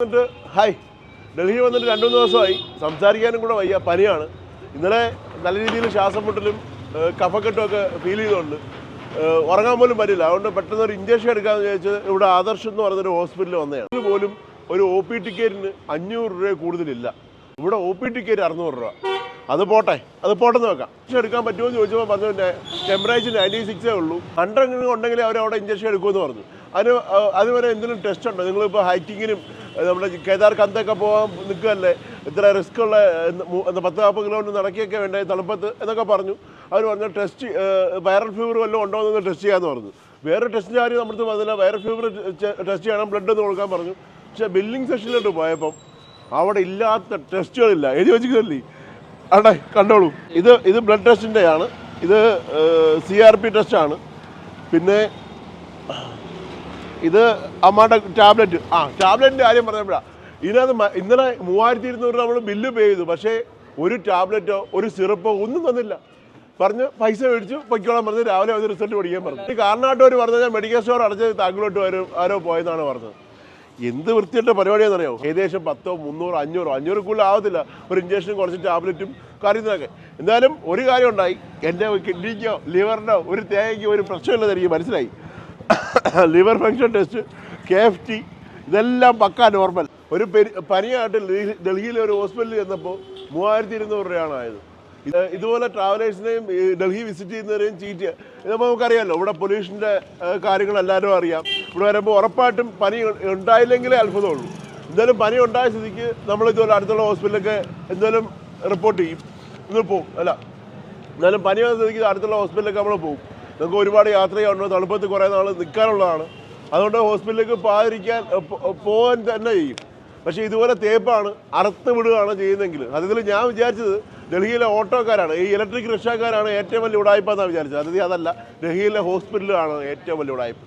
Hi, Delhi വന്നിട്ട് 2-3 ദിവസമായി. സംസാരിക്കാനും കൂടെ വയ്യ, പനിയാണ്. ഇന്നലെ നല്ല രീതിയിൽ ശ്വാസം മുട്ടലും കഫക്കെട്ടും ഒക്കെ ഫീൽ ചെയ്തുകൊണ്ട് ഉറങ്ങാൻ പോലും പറ്റില്ല. അതുകൊണ്ട് പെട്ടെന്ന് ഒരു ഇഞ്ചക്ഷൻ എടുക്കാമെന്ന് ചോദിച്ചത് ഇവിടെ ആദർശ് എന്ന് പറഞ്ഞൊരു ഹോസ്പിറ്റലിൽ വന്നതാണ്. ഇത് പോലും ഒരു ഒ പി ടിക്കറ്റിന് 500 രൂപ കൂടുതലില്ല. ഇവിടെ ഒ പി ടിക്കറ്റ് 600 രൂപ. അത് പോട്ടെന്ന് വെക്കാം. ഇഞ്ചക്ഷൻ എടുക്കാൻ പറ്റുമോ എന്ന് ചോദിച്ചപ്പോൾ പറഞ്ഞു ടെമ്പറേച്ചർ 96 ഉള്ളൂ, 100 ഉണ്ടെങ്കിൽ അവരവിടെ ഇഞ്ചക്ഷൻ എടുക്കുമെന്ന് പറഞ്ഞു. അതുവരെ എന്തെങ്കിലും ടെസ്റ്റ് ഉണ്ടോ? നിങ്ങളിപ്പോൾ ഹൈക്കിങ്ങിനും നമ്മുടെ കേദാർ കന്തൊക്കെ പോകാൻ നിൽക്കുകയല്ലേ, ഇത്ര റിസ്ക് ഉള്ള 10-40 കിലോമീറ്റർ നടക്കുകയൊക്കെ വേണ്ടേ തണുപ്പത്ത് എന്നൊക്കെ പറഞ്ഞു. അവർ പറഞ്ഞു ടെസ്റ്റ് വൈറൽ ഫീവർ വല്ലതും ഉണ്ടോ എന്ന് ടെസ്റ്റ് ചെയ്യാമെന്ന് പറഞ്ഞു. വേറെ ടെസ്റ്റിൻ്റെ കാര്യം നമ്മുടെ പറഞ്ഞില്ല. വൈറൽ ഫീവർ ടെസ്റ്റ് ചെയ്യണം, ബ്ലഡ് ഒന്ന് കൊടുക്കാൻ പറഞ്ഞു. പക്ഷേ ബില്ലിംഗ് സെക്ഷനിലോട്ട് പോയപ്പം അവിടെ ഇല്ലാത്ത ടെസ്റ്റുകളില്ല. എഴുതി വെച്ചില്ലേ അവിടെ കണ്ടോളൂ. ഇത് ബ്ലഡ് ടെസ്റ്റിൻ്റെ ആണ്. ഇത് CRP ടെസ്റ്റാണ്. പിന്നെ ഇത് അമ്മയുടെ ടാബ്ലറ്റിൻ്റെ കാര്യം പറഞ്ഞപ്പോഴാണ് ഇതിനകത്ത് ഇന്നലെ 3200 നമ്മൾ ബില്ല് പേ ചെയ്തു. പക്ഷേ ഒരു ടാബ്ലറ്റോ ഒരു സിറപ്പോ ഒന്നും തന്നില്ല. പറഞ്ഞ് പൈസ മേടിച്ചു പൊയ്ക്കോളാൻ പറഞ്ഞ് രാവിലെ വന്ന് റിസൾട്ട് പഠിക്കാൻ പറഞ്ഞു. ഈ കാരണമായിട്ട് പറഞ്ഞാൽ മെഡിക്കൽ സ്റ്റോർ അടച്ച് താങ്കളോട്ട് ആരോ പോയെന്നാണ് പറഞ്ഞത്. എന്ത് വൃത്തിയുടെ പരിപാടിയാണെന്നറിയോ? ഏകദേശം 100, 300, 500 കൂടുതൽ ആവത്തില്ല ഒരു ഇഞ്ചക്ഷനും കുറച്ച് ടാബ്ലറ്റും കാര്യത്തിനൊക്കെ. എന്തായാലും ഒരു കാര്യം ഉണ്ടായി, എൻ്റെ കിഡ്നിക്കോ ലിവറിനോ ഒരു തേങ്ങയ്ക്കോ ഒരു പ്രശ്നമില്ലെന്ന് എനിക്ക് മനസ്സിലായി. ലിവർ ഫങ്ഷൻ ടെസ്റ്റ്, KFT ഇതെല്ലാം പക്കാ നോർമൽ. ഒരു പനിയായിട്ട് ഡൽഹിയിലെ ഒരു ഹോസ്പിറ്റലിൽ ചെന്നപ്പോൾ 3200 രൂപയാണ് ആയത്. ഇതുപോലെ ട്രാവലേഴ്സിനെയും ഡൽഹി വിസിറ്റ് ചെയ്യുന്നവരെയും ചീറ്റ് ചെയ്യുക. ഇതപ്പോൾ നമുക്കറിയാമല്ലോ, ഇവിടെ പൊല്യൂഷൻ്റെ കാര്യങ്ങളെല്ലാവരും അറിയാം. ഇവിടെ വരുമ്പോൾ ഉറപ്പായിട്ടും പനി ഉണ്ടായില്ലെങ്കിലേ അത്ഭുതമുള്ളൂ. എന്തായാലും പനി ഉണ്ടായ സ്ഥിതിക്ക് നമ്മളിതുപോലെ അടുത്തുള്ള ഹോസ്പിറ്റലൊക്കെ എന്തായാലും റിപ്പോർട്ട് ചെയ്യും, ഇന്ന് പോകും. എന്നാലും പനി വന്ന സ്ഥിതിക്ക് അടുത്തുള്ള ഹോസ്പിറ്റലൊക്കെ നമ്മൾ പോകും. നമുക്ക് ഒരുപാട് യാത്ര ചെയ്യാനുണ്ട്, തണുപ്പത്ത് കുറേ നാൾ നിൽക്കാനുള്ളതാണ്. അതുകൊണ്ട് ഹോസ്പിറ്റലിലേക്ക് പോകാൻ തന്നെ ചെയ്യും. പക്ഷേ ഇതുപോലെ തേപ്പാണ്, അറുത്ത് വിടുകയാണ് ചെയ്യുന്നതെങ്കിൽ. അതിൽ ഞാൻ വിചാരിച്ചത് ഡൽഹിയിലെ ഓട്ടോക്കാരാണ്, ഈ ഇലക്ട്രിക് റിക്ഷക്കാരാണ് ഏറ്റവും വലിയ ഉടായ്പ എന്നാണ് വിചാരിച്ചത്. അതല്ല, ഡൽഹിയിലെ ഹോസ്പിറ്റലാണ് ഏറ്റവും വലിയ ഉടായ്പ.